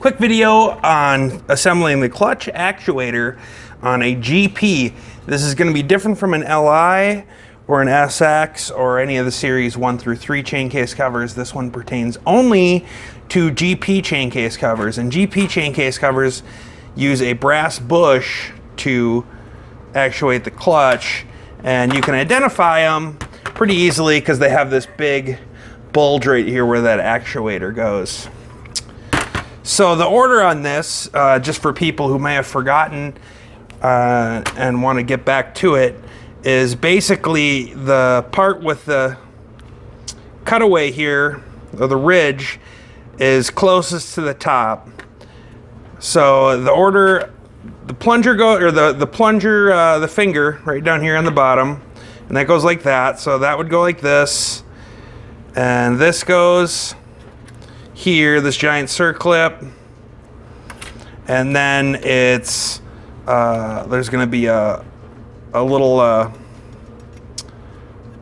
Quick video on assembling the clutch actuator on a GP. This is going to be different from an LI or an SX or any of the series 1 through 3 chain case covers. This one pertains only to GP chain case covers, and GP chain case covers use a brass bush to actuate the clutch, and you can identify them pretty easily because they have this big bulge right here where that actuator goes. So the order on this, just for people who may have forgotten and want to get back to it, is basically the part with the cutaway here, or the ridge, is closest to the top. So the order, the plunger the finger right down here on the bottom, and that goes like that. So that would go like this, and this goes here, this giant circlip, and then it's there's going to be a little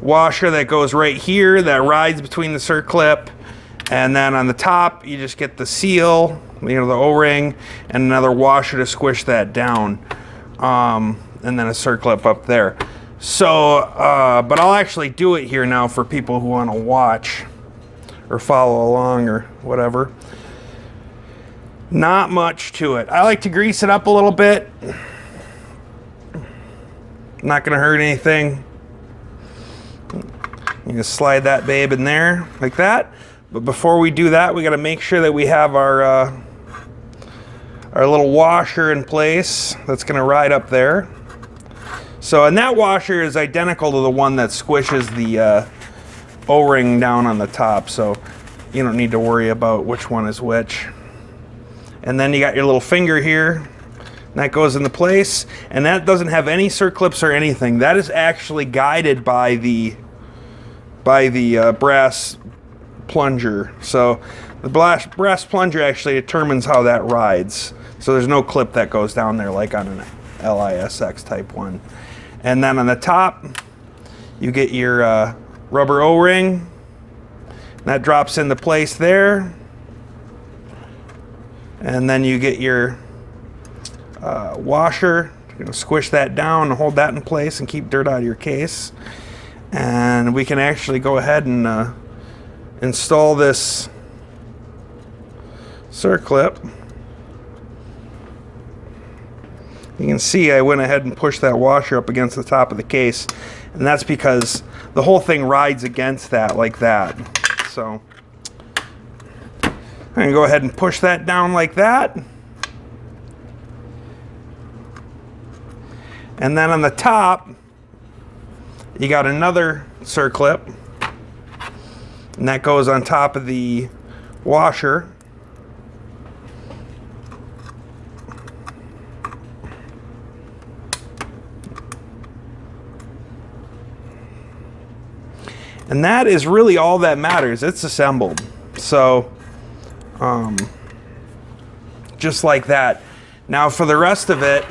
washer that goes right here that rides between the circlip, and then on the top you just get the seal, the O-ring, and another washer to squish that down, and then a circlip up there. So but I'll actually do it here now for people who want to watch or follow along or whatever. Not much to it. I like to grease it up a little bit. Not gonna hurt anything. You can slide that babe in there like that. But before we do that, we gotta make sure that we have our little washer in place that's gonna ride up there. So, and that washer is identical to the one that squishes the O-ring down on the top, so you don't need to worry about which one is which. And then you got your little finger here, and that goes into place, and that doesn't have any circlips or anything. That is actually guided by the brass plunger. So the brass plunger actually determines how that rides. So there's no clip that goes down there like on an LISX type one. And then on the top, you get your rubber O-ring. That drops into place there. And then you get your washer. You're going to squish that down and hold that in place and keep dirt out of your case. And we can actually go ahead and install this circlip. You can see I went ahead and pushed that washer up against the top of the case, and that's because the whole thing rides against that like that. So I'm going to go ahead and push that down like that. And then on the top, you got another circlip, and that goes on top of the washer. And that is really all that matters. It's assembled. So just like that. Now for the rest of it,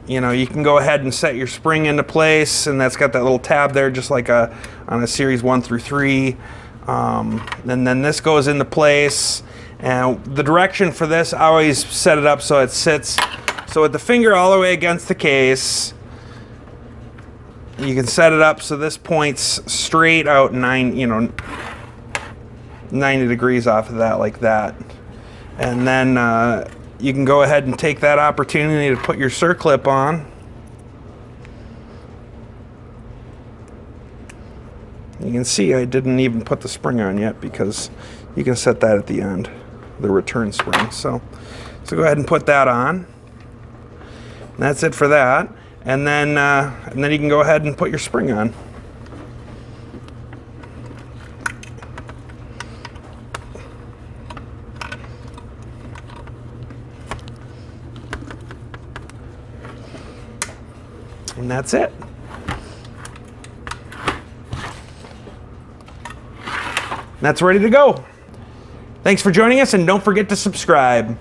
you can go ahead and set your spring into place, and that's got that little tab there just like on a series 1 through 3. And then this goes into place, and the direction for this, I always set it up so it sits so with the finger all the way against the case. You can set it up so this points straight out 90 degrees off of that like that. And then you can go ahead and take that opportunity to put your circlip on. You can see I didn't even put the spring on yet because you can set that at the end, the return spring. So go ahead and put that on. And that's it for that. And then you can go ahead and put your spring on. And that's it. That's ready to go. Thanks for joining us, and don't forget to subscribe.